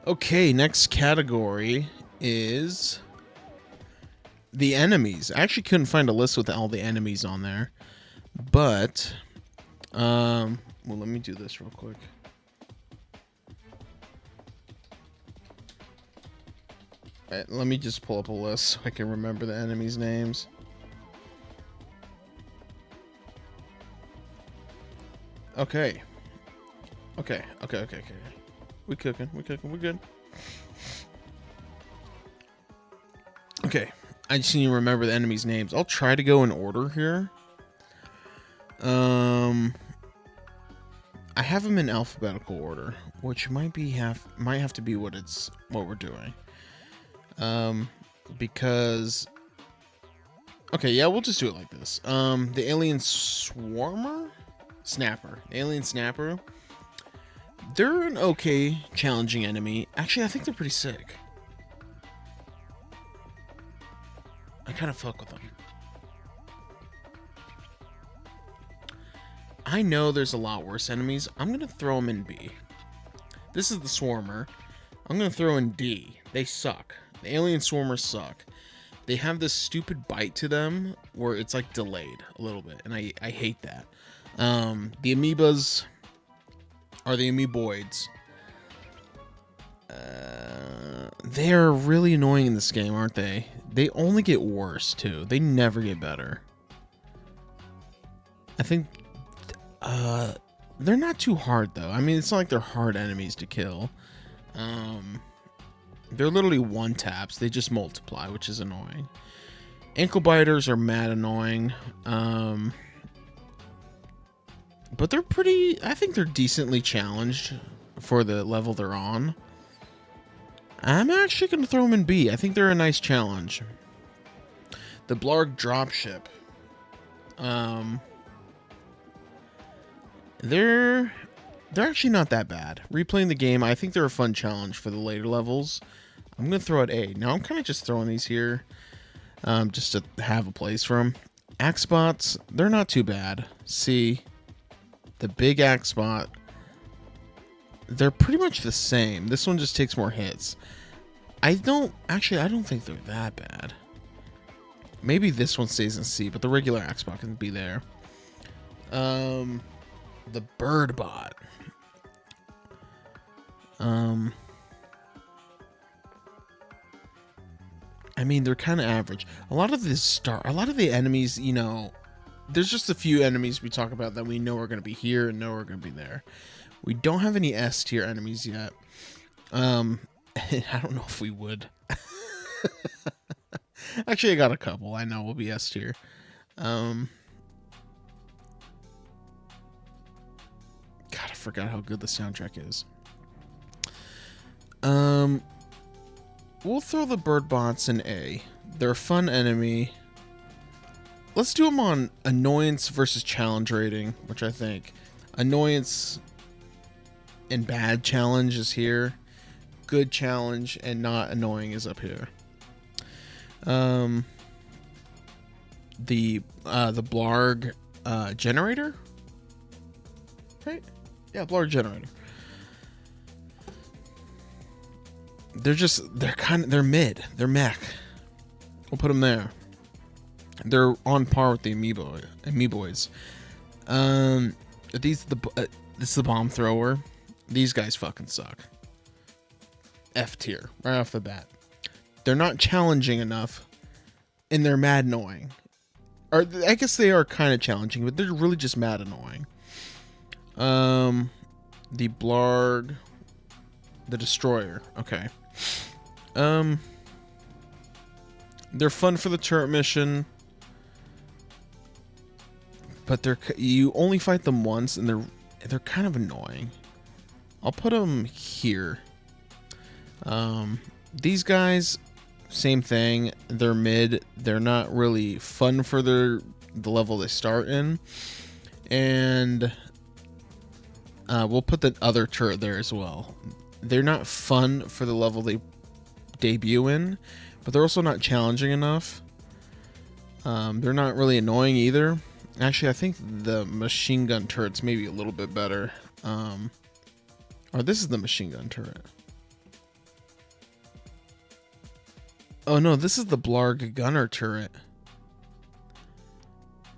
Okay, next category is the enemies. I actually couldn't find a list with all the enemies on there, but well, let me do this real quick. All right, let me just pull up a list so I can remember the enemies' names. Okay. Okay. We cooking. We good. Okay. I just need to remember the enemies' names. I'll try to go in order here. I have them in alphabetical order, which might have to be what we're doing. Because okay, yeah, we'll just do it like this. The alien alien snapper. They're an okay challenging enemy. Actually, I think they're pretty sick. I kind of fuck with them. I know there's a lot worse enemies. I'm gonna throw them in B. This is the swarmer. I'm gonna throw in D. They suck. The alien swarmers suck. They have this stupid bite to them where it's like delayed a little bit, and I hate that. The amoebas are the amoeboids. They are really annoying in this game, aren't they? They only get worse too. They never get better. I think they're not too hard though. I mean, it's not like they're hard enemies to kill. They're literally one taps. They just multiply, which is annoying. Ankle biters are mad annoying. But they're pretty, I think they're decently challenged for the level they're on. I'm actually going to throw them in B. I think they're a nice challenge. The Blarg dropship. They're actually not that bad. Replaying the game, I think they're a fun challenge for the later levels. I'm going to throw it A. Now I'm kind of just throwing these here just to have a place for them. Axebots, they're not too bad. C. The big Axebot, they're pretty much the same. This one just takes more hits. I don't think they're that bad. Maybe this one stays in C, but the regular Axebot can be there. The Birdbot. I mean, they're kind of average. A lot of the enemies, you know, there's just a few enemies we talk about that we know are going to be here and know are going to be there. We don't have any S tier enemies yet. I don't know if we would. Actually, I got a couple. I know will be S tier. God, I forgot how good the soundtrack is. We'll throw the Birdbots in A. They're a fun enemy. Let's do them on annoyance versus challenge rating, which I think annoyance and bad challenge is here. Good challenge and not annoying is up here. The Blarg generator, right? Yeah, Blarg generator. They're mid. They're mech. We'll put them there. They're on par with the amoeboids. This is the bomb thrower. These guys fucking suck. F tier right off the bat. They're not challenging enough, and they're mad annoying. Or I guess they are kind of challenging, but they're really just mad annoying. The Blarg, the Destroyer. Okay. They're fun for the turret mission. But you only fight them once, and they're kind of annoying. I'll put them here. These guys, same thing. They're mid. They're not really fun for the level they start in, and we'll put the other turret there as well. They're not fun for the level they debut in, but they're also not challenging enough. They're not really annoying either. Actually, I think the machine gun turret's maybe a little bit better. Or this is the machine gun turret. Oh no, this is the Blarg gunner turret.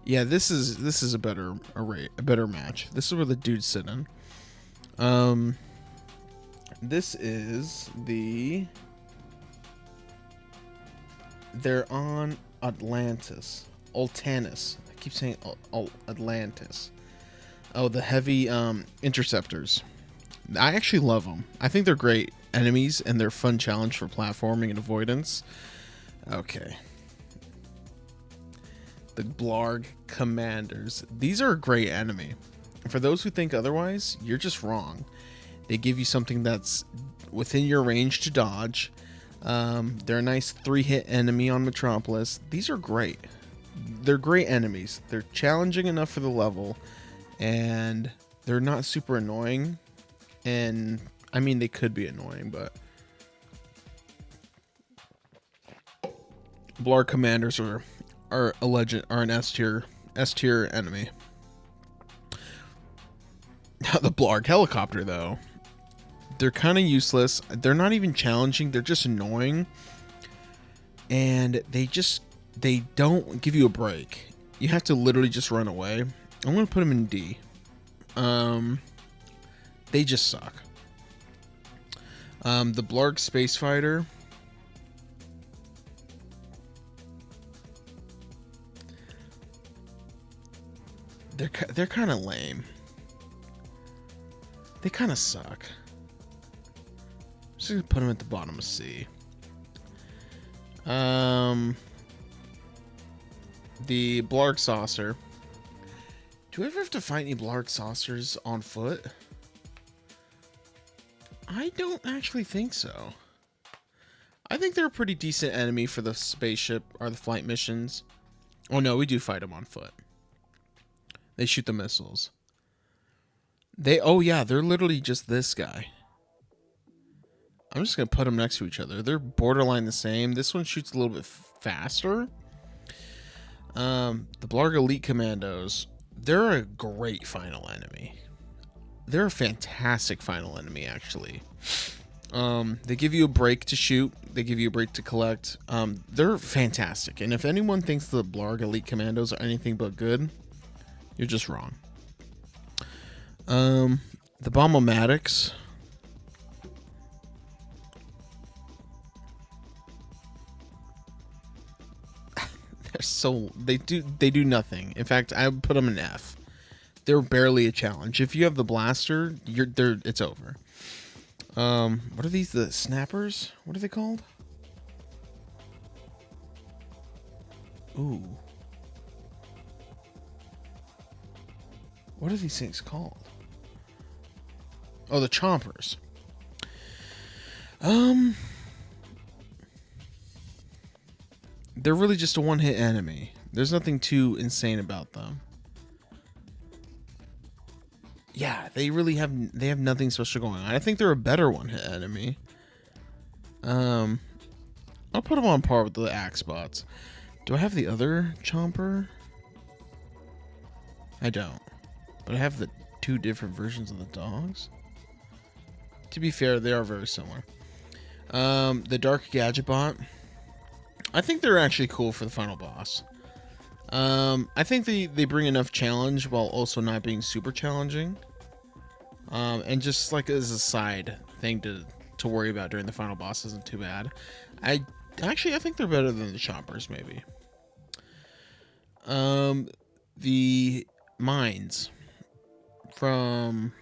Yeah, this is a better array, a better match. This is where the dude's sitting. This is the. They're on Atlantis, Altanus. I keep saying Atlantis. Oh, the heavy interceptors. I actually love them. I think they're great enemies and they're a fun challenge for platforming and avoidance. Okay. The Blarg Commanders. These are a great enemy. For those who think otherwise, you're just wrong. They give you something that's within your range to dodge. They're a nice 3-hit enemy on Metropolis. These are great. They're great enemies. They're challenging enough for the level, and they're not super annoying. And I mean, they could be annoying, but Blarg Commanders are a legend, are an S tier enemy. The Blarg helicopter, though, they're kind of useless. They're not even challenging. They're just annoying, and they don't give you a break. You have to literally just run away. I'm gonna put them in D. They just suck. The Blarg Space Fighter. They're kind of lame. They kind of suck. I'm just gonna put them at the bottom of C. The Blarg Saucer. Do we ever have to fight any Blarg Saucers on foot? I don't actually think so. I think they're a pretty decent enemy for the spaceship or the flight missions. Oh no, we do fight them on foot. They shoot the missiles. Oh yeah, they're literally just this guy. I'm just gonna put them next to each other. They're borderline the same. This one shoots a little bit faster. The Blarg Elite Commandos. They're a great final enemy. They're a fantastic final enemy, actually. They give you a break to shoot. They give you a break to collect. They're fantastic. And if anyone thinks the Blarg Elite Commandos are anything but good, you're just wrong. The Bombomatics. They do nothing. In fact, I would put them in F. They're barely a challenge. If you have the blaster, it's over. What are these? The snappers? What are they called? Ooh. What are these things called? Oh, the chompers. They're really just a one-hit enemy. There's nothing too insane about them. Yeah, they have nothing special going on. I think they're a better one-hit enemy. I'll put them on par with the axe bots. Do I have the other chomper? I don't. But I have the 2 different versions of the dogs. To be fair, they are very similar. The Dark Gadget Bot. I think they're actually cool for the final boss. I think they bring enough challenge while also not being super challenging. And just like as a side thing to worry about during the final boss isn't too bad. I think they're better than the choppers, maybe. The mines from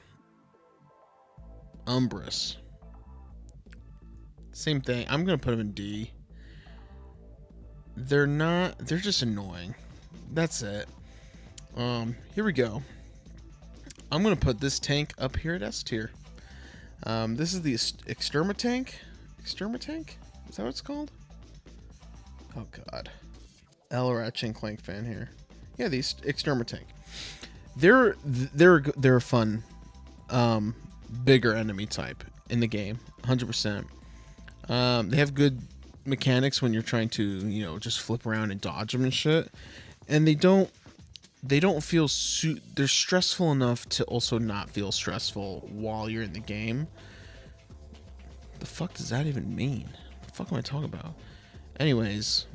Umbrus. Same thing. I'm gonna put them in D. They're just annoying. That's it. Here we go. I'm gonna put this tank up here at S tier. This is the Extermatank. Extermatank? Is that what it's called? Oh god. Ratchet Clank fan here. Yeah, the Extermatank. They're a fun, bigger enemy type in the game. 100%. They have good mechanics when you're trying to, just flip around and dodge them and shit. And they don't feel they're stressful enough to also not feel stressful while you're in the game. The fuck does that even mean? What the fuck am I talking about? Anyways,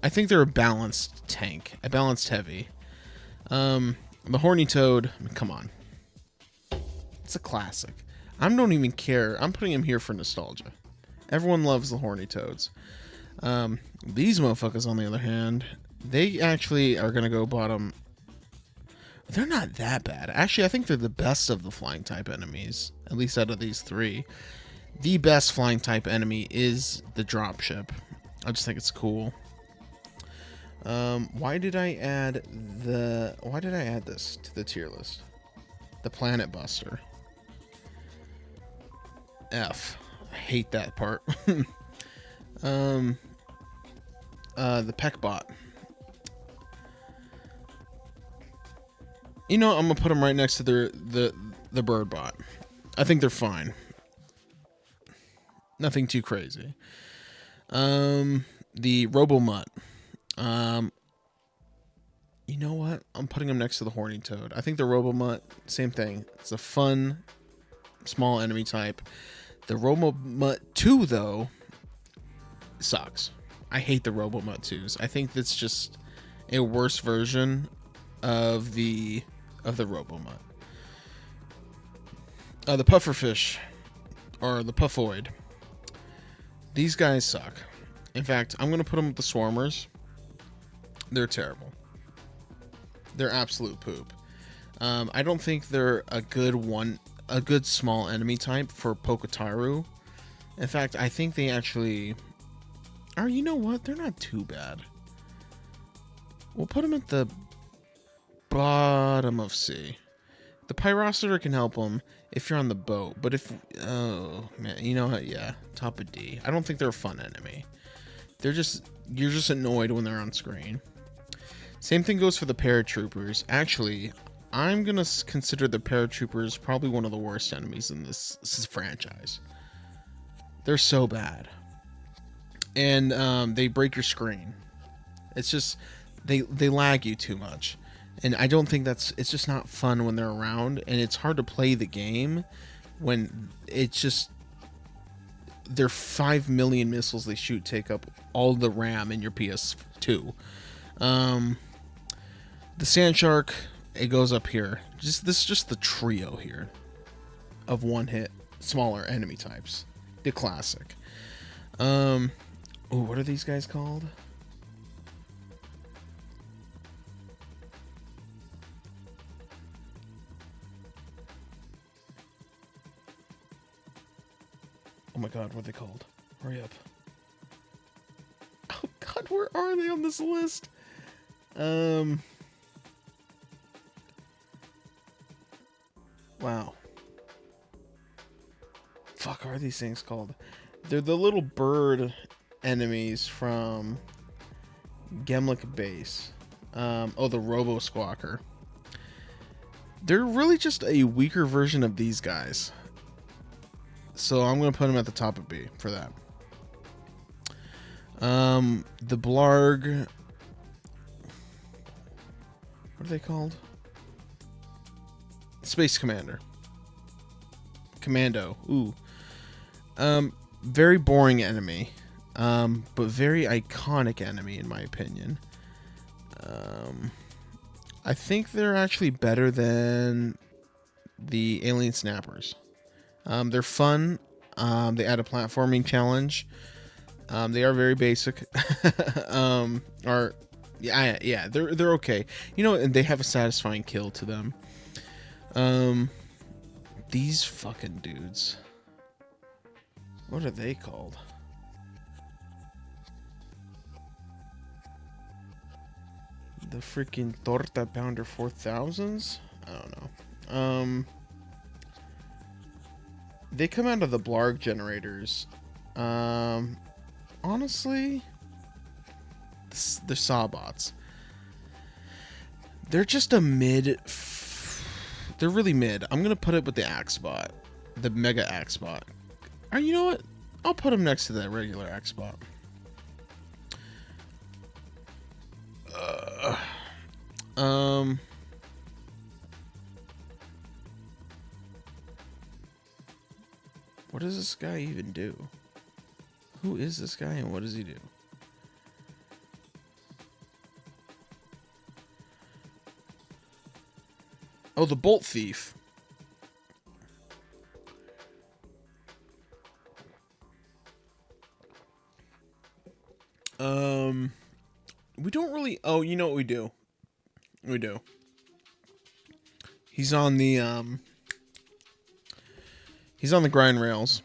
I think they're a balanced tank, a balanced heavy. The Horny Toad, come on. It's a classic. I don't even care. I'm putting him here for nostalgia. Everyone loves the Horny Toads. These motherfuckers, on the other hand, they actually are going to go bottom. They're not that bad. Actually, I think they're the best of the flying type enemies, at least out of these three. The best flying type enemy is the dropship. I just think it's cool. Why did I add this to the tier list? The Planet Buster. F. I hate that part. The Peckbot. You know, I'm gonna put them right next to the Birdbot. I think they're fine. Nothing too crazy. The Robomutt. You know what? I'm putting them next to the Horny Toad. I think the Robomutt, same thing. It's a fun, small enemy type. The Robomutt 2, though, sucks. I hate the Robomutt 2s. I think that's just a worse version of the Robomutt. The Pufferfish, or the Puffoid. These guys suck. In fact, I'm going to put them with the Swarmers. They're terrible. They're absolute poop. I don't think they're a good small enemy type for Pokotaru. In fact, I think they actually are. You know what? They're not too bad. We'll put them at the bottom of C. The Pyrocenter can help them if you're on the boat, but oh man, you know what? Yeah, top of D. I don't think they're a fun enemy. You're just annoyed when they're on screen. Same thing goes for the Paratroopers. Actually, I'm gonna consider the Paratroopers probably one of the worst enemies in this franchise. They're so bad, and they break your screen. It's just they lag you too much, and I don't think it's just not fun when they're around, and it's hard to play the game when it's just their 5 million missiles they shoot take up all the RAM in your PS2. The Sand Shark, it goes up here. This is just the trio here of one hit smaller enemy types. The classic. Ooh, what are these guys called? Oh my god, what are they called? Hurry up. Oh god, where are they on this list? Wow. Fuck, are these things called? They're the little bird enemies from Gemlik Base. Oh, the Robo Squawker. They're really just a weaker version of these guys. So I'm going to put them at the top of B for that. The Blarg. What are they called? Space Commander. Commando. Ooh. Very boring enemy. But very iconic enemy in my opinion. I think they're actually better than the Alien Snappers. They're fun. They add a platforming challenge. They are very basic. Yeah, they're okay. You know, and they have a satisfying kill to them. These fucking dudes. What are they called? The freaking Torta Pounder 4000s? I don't know. They come out of the Blarg generators. Honestly, the Sawbots. They're just a mid. They're really mid. I'm gonna put it with the Axebot, the Mega Axebot. Or you know what? I'll put them next to that regular Axebot. What does this guy even do? Who is this guy and what does he do? Oh, the Bolt Thief. We don't really... Oh, you know what we do? We do. He's on the grind rails.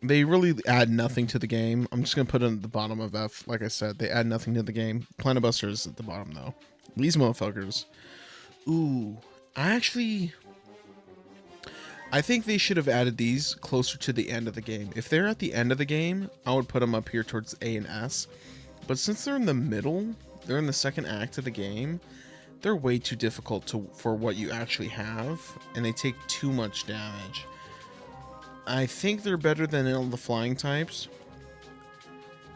They really add nothing to the game. I'm just going to put it at the bottom of F. Like I said, they add nothing to the game. Planet Buster is at the bottom, though. These motherfuckers. Ooh. I think they should have added these closer to the end of the game. If they're at the end of the game, I would put them up here towards A and S. But since they're in the middle, they're in the second act of the game, they're way too difficult for what you actually have, and they take too much damage. I think they're better than all the flying types.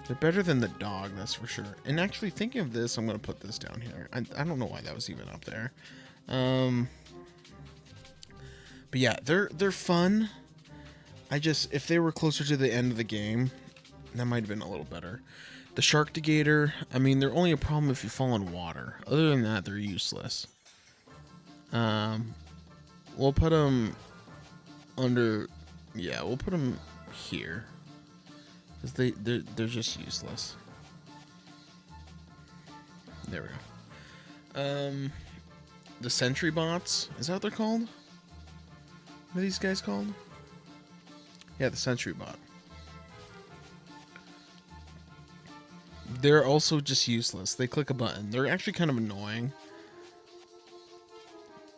They're better than the dog, that's for sure. And actually, thinking of this, I'm going to put this down here. I don't know why that was even up there. But yeah, they're fun. If they were closer to the end of the game, that might have been a little better. The Sharktigator, I mean, they're only a problem if you fall in water. Other than that, they're useless. We'll put them under... Yeah, we'll put them here. Because they're just useless. There we go. The Sentry Bots, is that what they're called? What are these guys called? Yeah, the Sentry Bot. They're also just useless. They click a button. They're actually kind of annoying.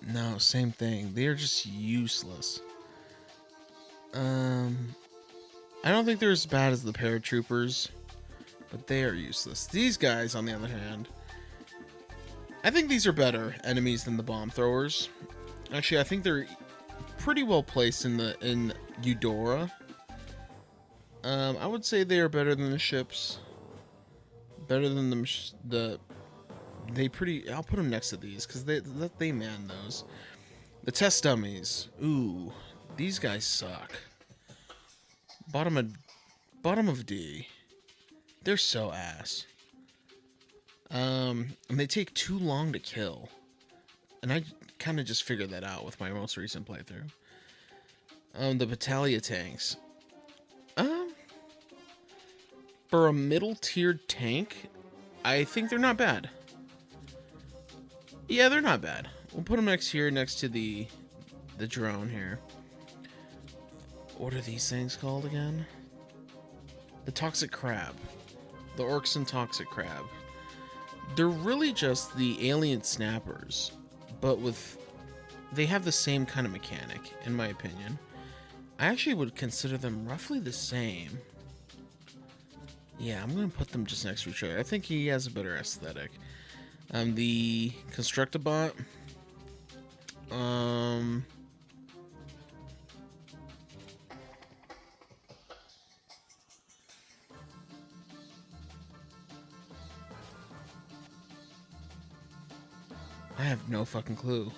No, same thing. They are just useless. I don't think they're as bad as the paratroopers, but they are useless. These guys, on the other hand, I think these are better enemies than the bomb throwers. Actually, I think they're pretty well placed in Eudora. I would say they are better than the ships. Better than I'll put them next to these because they man those. The test dummies. Ooh, these guys suck. Bottom of D. They're so ass. And they take too long to kill. And I kind of just figured that out with my most recent playthrough. The Battalion tanks. For a middle-tiered tank, I think they're not bad. Yeah, they're not bad. We'll put them next to the drone here. What are these things called again? The Toxic Crab. The Orkson Toxic Crab. They're really just the alien snappers, but they have the same kind of mechanic, in my opinion. I actually would consider them roughly the same. Yeah, I'm going to put them just next to each other. I think he has a better aesthetic. The Constructabot. I have no fucking clue.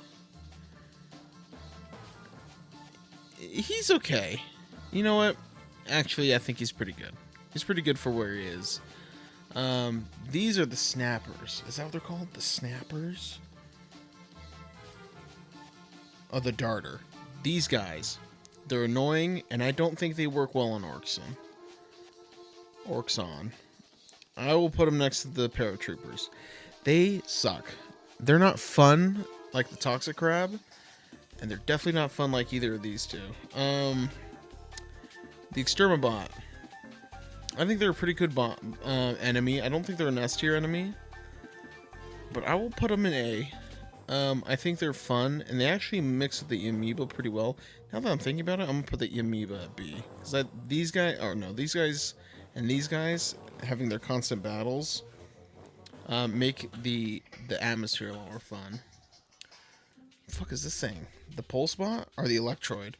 He's okay. You know what? Actually, I think he's pretty good. He's pretty good for where he is. These are the Snappers. Is that what they're called? The Snappers? Oh, the Darter. These guys. They're annoying, and I don't think they work well on Orkson. I will put them next to the Paratroopers. They suck. They're not fun like the Toxic Crab, and they're definitely not fun like either of these two. The Extermabot. I think they're a pretty good enemy. I don't think they're an S tier enemy, but I will put them in A. I think they're fun, and they actually mix with the Amoeba pretty well. Now that I'm thinking about it, I'm gonna put the Amoeba at B. Because these guys and these guys having their constant battles make the atmosphere a lot more fun. What the fuck is this thing? The Pulse Bot or the Electroid?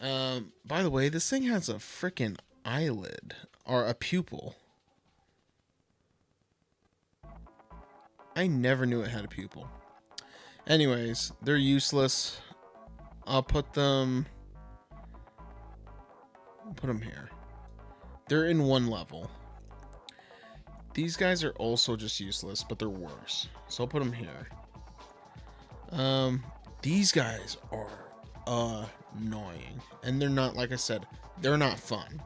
By the way, this thing has a freaking eyelid or a pupil. I never knew it had a pupil. Anyways, they're useless. I'll put them here. They're in one level. These guys are also just useless, but they're worse. So I'll put them here. These guys are annoying. And they're not, like I said, they're not fun.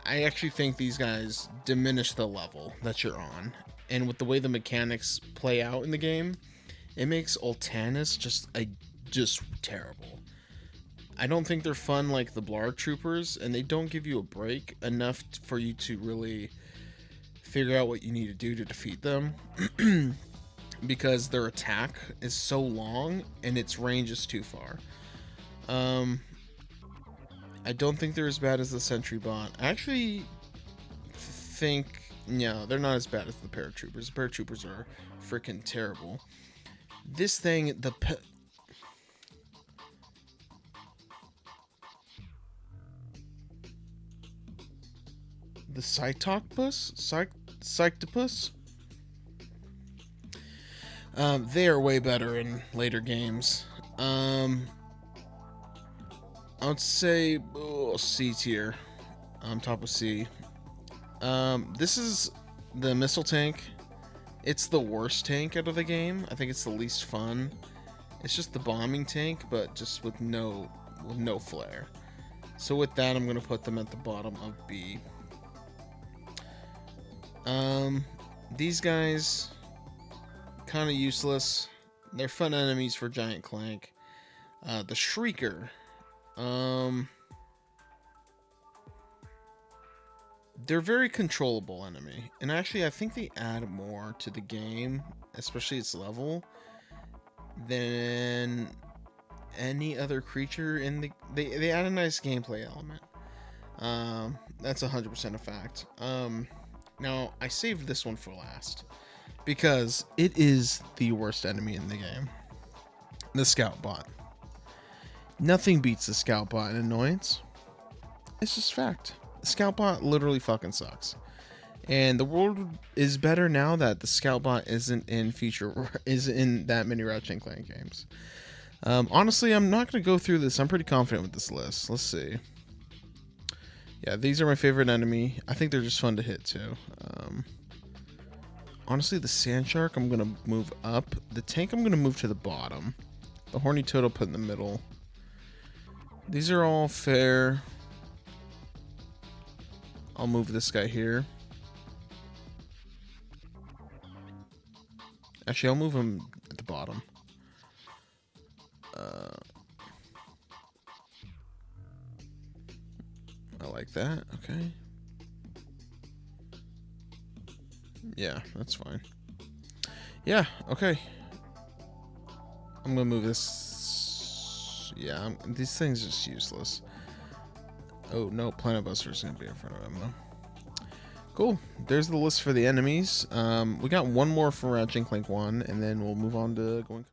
I actually think these guys diminish the level that you're on. And with the way the mechanics play out in the game, it makes Ultanis just terrible. I don't think they're fun like the Blarg Troopers, and they don't give you a break enough for you to really figure out what you need to do to defeat them. Because their attack is so long and its range is too far. I don't think they're as bad as the Sentry Bot. I actually think, no, they're not as bad as the Paratroopers. The Paratroopers are freaking terrible. This thing, the Cyctopus? They are way better in later games. I would say C tier. Top of C. This is the missile tank. It's the worst tank out of the game. I think it's the least fun. It's just the bombing tank, but just with no flair. So with that, I'm gonna put them at the bottom of B. These guys, kind of useless. They're fun enemies for Giant Clank. The Shrieker. They're very controllable enemy, and actually I think they add more to the game, especially its level, than any other creature in the. They add a nice gameplay element. That's 100% a fact. Now I saved this one for last because it is the worst enemy in the game. The Scout Bot. Nothing beats the Scout Bot in annoyance. It's just fact. The Scout Bot literally fucking sucks. And the world is better now that the Scout Bot isn't in that many Ratchet Clank games. Honestly, I'm not going to go through this. I'm pretty confident with this list. Let's see. Yeah, these are my favorite enemy. I think they're just fun to hit too. Honestly, the Sand Shark I'm going to move up. The tank I'm going to move to the bottom. The Horny Toad I'll put in the middle. These are all fair. I'll move this guy here. Actually, I'll move him at the bottom. I like that. Okay. Yeah, that's fine. Yeah, okay. I'm gonna move this. Yeah, these things are just useless. Oh no, Planet Buster's gonna be in front of him though. Cool. There's the list for the enemies. We got one more for Ratchet Clank 1, and then we'll move on to going.